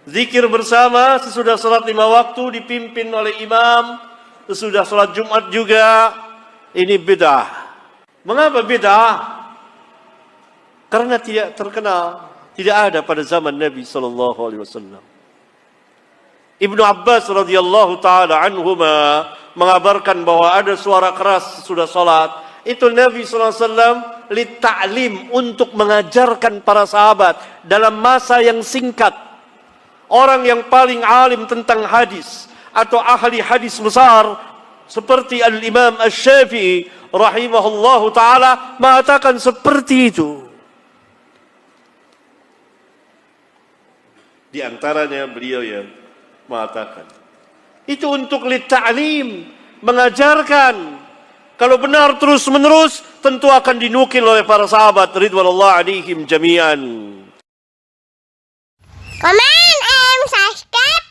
Zikir bersama sesudah salat 5 waktu dipimpin oleh imam, sesudah salat Jumat juga, ini bid'ah. Mengapa bid'ah? Karena tidak terkenal, tidak ada pada zaman Nabi SAW. Ibnu Abbas radhiyallahu taala anhuma mengabarkan bahwa ada suara keras sesudah salat. Itu Nabi SAW litta'lim, untuk mengajarkan para sahabat dalam masa yang singkat. Orang yang paling alim tentang hadis atau ahli hadis besar seperti Al-Imam Asy-Syafi'i rahimahullahu taala mengatakan seperti itu. Di antaranya beliau yang mengatakan itu untuk litta'lim, mengajarkan. Kalau benar terus menerus tentu akan dinukil oleh para sahabat ridwanullah alaihim jami'an. Komen, subscribe,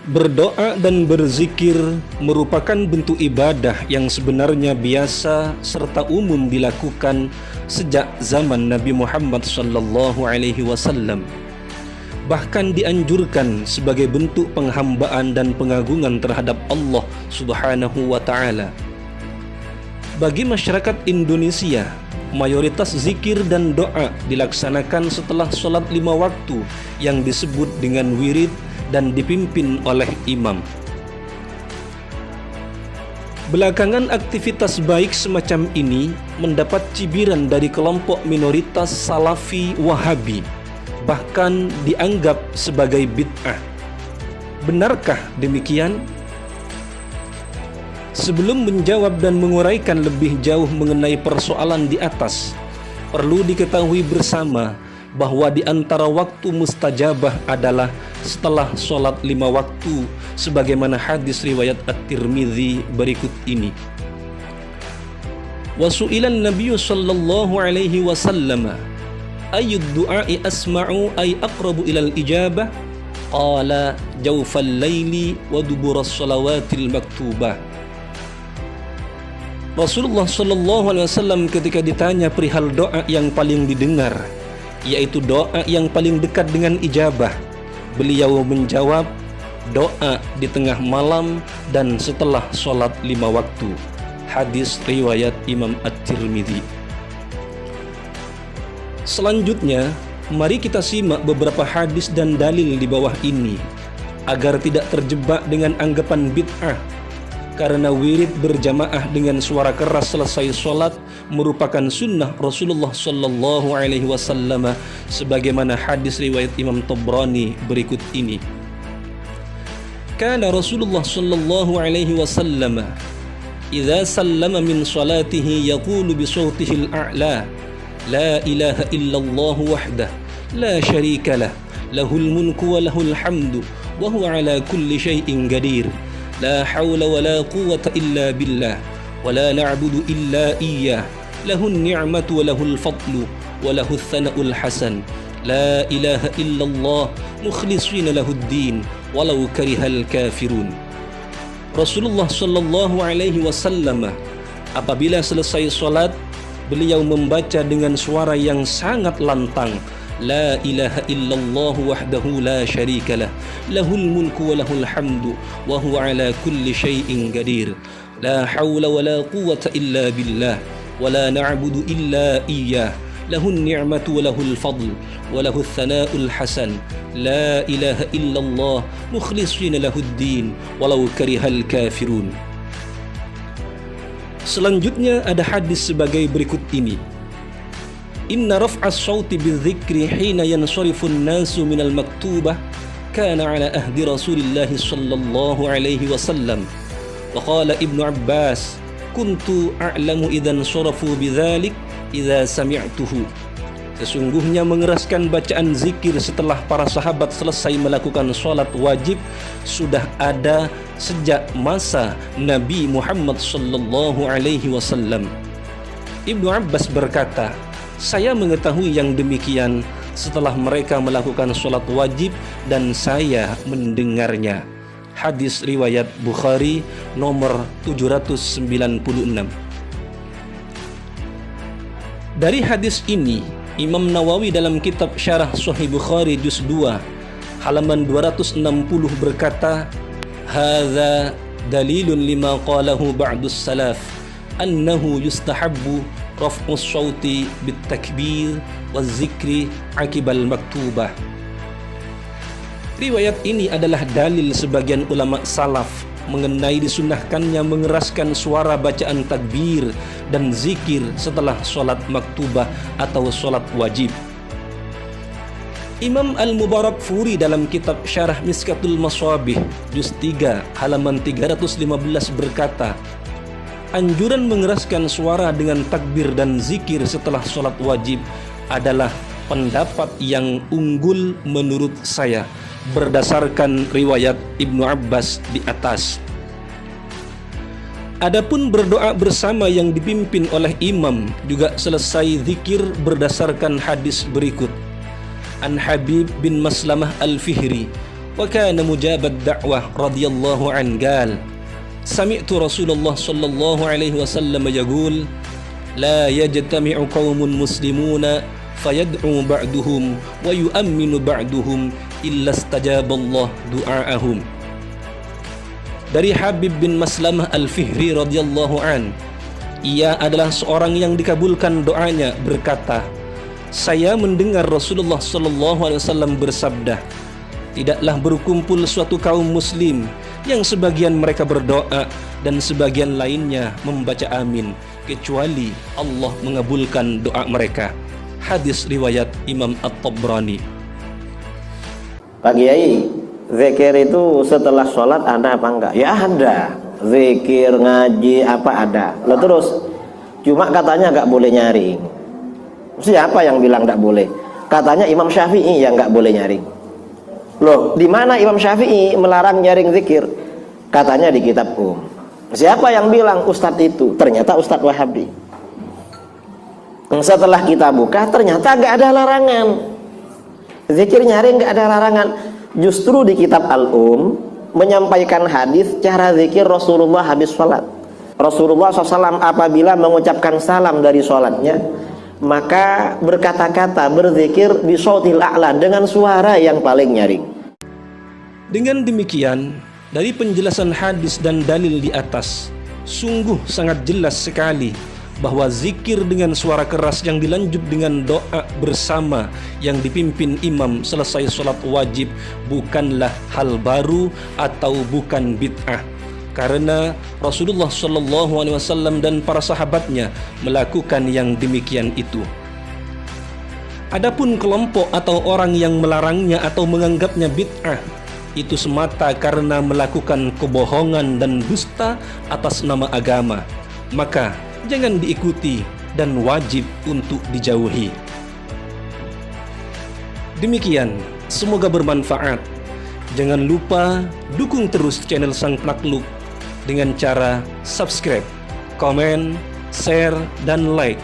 Berdoa dan berzikir merupakan bentuk ibadah yang sebenarnya biasa serta umum dilakukan sejak zaman Nabi Muhammad SAW. Bahkan dianjurkan sebagai bentuk penghambaan dan pengagungan terhadap Allah Subhanahu wa Ta'ala. Bagi masyarakat Indonesia, mayoritas zikir dan doa dilaksanakan setelah sholat 5 waktu yang disebut dengan wirid dan dipimpin oleh imam. Belakangan aktivitas baik semacam ini mendapat cibiran dari kelompok minoritas Salafi Wahabi, bahkan dianggap sebagai bid'ah. Benarkah demikian? Sebelum menjawab dan menguraikan lebih jauh mengenai persoalan di atas, perlu diketahui bersama bahwa di antara waktu mustajabah adalah setelah sholat 5 waktu, sebagaimana hadis riwayat At-Tirmidzi berikut ini. Wasu'ilan Nabiyyu sallallahu alaihi wasallam ayyud du'a'i asma'u ay aqrabu ilal ijabah, qala jawfal laili wa duburas salawatil maktubah. Rasulullah sallallahu alaihi wasallam ketika ditanya perihal doa yang paling didengar, yaitu doa yang paling dekat dengan ijabah, beliau menjawab, doa di tengah malam dan setelah sholat 5 waktu. Hadis riwayat Imam At-Tirmidzi. Selanjutnya, mari kita simak beberapa hadis dan dalil di bawah ini agar tidak terjebak dengan anggapan bid'ah. Karena wirid berjamaah dengan suara keras selesai sholat merupakan sunnah Rasulullah sallallahu alaihi wasallam, sebagaimana hadis riwayat Imam Tabrani berikut ini. Kana Rasulullah sallallahu alaihi wasallam idza sallama min salatihi yaqulu bi sawtihi al-a'la, la ilaha illallah wahdah la syarika lah, lahul mulku wa lahul hamdu wa huwa ala kulli syai'in qadir. لا حول ولا قوة إلا بالله ولا نعبد إلا إياه له النعمة وله الفضل وله الثناء الحسن لا إله إلا الله مخلصين له الدين ولو كره الكافرون. Rasulullah sallallahu alaihi wasallam apabila selesai salat, beliau membaca dengan suara yang sangat lantang, La ilaha illallah wahdahu la syarika lah, lahul mulku wa lahul hamdu wa huwa ala kulli syai'in qadir. La hawla wa la quwwata illa billah wa la na'budu illa iyyah. Lahun ni'matu wa lahul fadl wa lahul thana'ul hasan. La ilaha illallah mukhlishina lahuddin walau karihal kafirun. Selanjutnya ada hadis sebagai berikut ini. Inna raf'as sawti bidzikri hina yansarifun nasu minal maktubah kana ala ahdi Rasulillah sallallahu alaihi wasallam. Wa qala Ibnu Abbas kuntu a'lamu idzan sarafu bidzalik idza sami'tuhu. Sesungguhnya mengeraskan bacaan zikir setelah para sahabat selesai melakukan sholat wajib sudah ada sejak masa Nabi Muhammad sallallahu alaihi wasallam. Ibnu Abbas berkata, saya mengetahui yang demikian setelah mereka melakukan sholat wajib dan saya mendengarnya. Hadis riwayat Bukhari nomor 796. Dari hadis ini Imam Nawawi dalam kitab Syarah Sahih Bukhari juz 2 halaman 260 berkata, "Hadza dalilun lima qalahu ba'dus salaf annahu yustahabbu raf'us shauti bit takbir waz zikri akibal maktubah." Riwayat ini adalah dalil sebagian ulama salaf mengenai disunnahkannya mengeraskan suara bacaan takbir dan zikir setelah sholat maktubah atau sholat wajib. Imam Al-Mubarakfuri dalam kitab Syarah Miskatul Maswabih juz 3 halaman 315 berkata, anjuran mengeraskan suara dengan takbir dan zikir setelah sholat wajib adalah pendapat yang unggul menurut saya berdasarkan riwayat Ibnu Abbas di atas. Adapun berdoa bersama yang dipimpin oleh imam juga selesai zikir berdasarkan hadis berikut. An Habib bin Maslamah Al-Fihri wa kana mujabad da'wah radhiyallahu an qala sami'tu Rasulullah sallallahu alaihi wasallam yaqul la yajtami'u qaumun muslimuna fayad'u ba'duhum wa yu'minu ba'duhum illa istajaballah du'aahum. Dari Habib bin Maslamah Al-Fihri radhiyallahu an, ia adalah seorang yang dikabulkan doanya, berkata, saya mendengar Rasulullah sallallahu alaihi wasallam bersabda, tidaklah berkumpul suatu kaum muslim yang sebagian mereka berdoa dan sebagian lainnya membaca amin, kecuali Allah mengabulkan doa mereka. Hadis riwayat Imam At-Tabrani. Pak Kiai, zikir itu setelah sholat ada apa enggak? Ya ada. Zikir, ngaji, apa ada. Lalu terus, cuma katanya enggak boleh nyaring. Siapa yang bilang enggak boleh? Katanya Imam Syafi'i yang enggak boleh nyaring. Loh, di mana Imam Syafi'i melarang nyaring zikir? Katanya di kitab Siapa yang bilang Ustadz itu? Ternyata Ustadz Wahabi. Setelah kita buka, ternyata enggak ada larangan. Zikir nyaring nggak ada larangan. Justru di kitab menyampaikan hadis cara zikir Rasulullah habis sholat. Rasulullah SAW apabila mengucapkan salam dari sholatnya, maka berkata-kata, berzikir bi shautil a'la, dengan suara yang paling nyaring. Dengan demikian, dari penjelasan hadis dan dalil di atas, sungguh sangat jelas sekali bahwa zikir dengan suara keras yang dilanjut dengan doa bersama yang dipimpin imam selesai sholat wajib bukanlah hal baru atau bukan bid'ah, karena Rasulullah SAW dan para sahabatnya melakukan yang demikian itu. Adapun kelompok atau orang yang melarangnya atau menganggapnya bid'ah, itu semata karena melakukan kebohongan dan dusta atas nama agama, maka jangan diikuti dan wajib untuk dijauhi. Demikian, semoga bermanfaat. Jangan lupa dukung terus channel Sang Penakluk dengan cara subscribe, komen, share, dan like,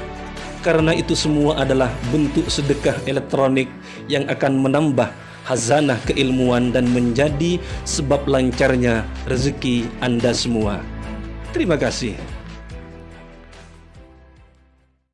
karena itu semua adalah bentuk sedekah elektronik yang akan menambah khazanah keilmuan dan menjadi sebab lancarnya rezeki Anda semua. Terima kasih.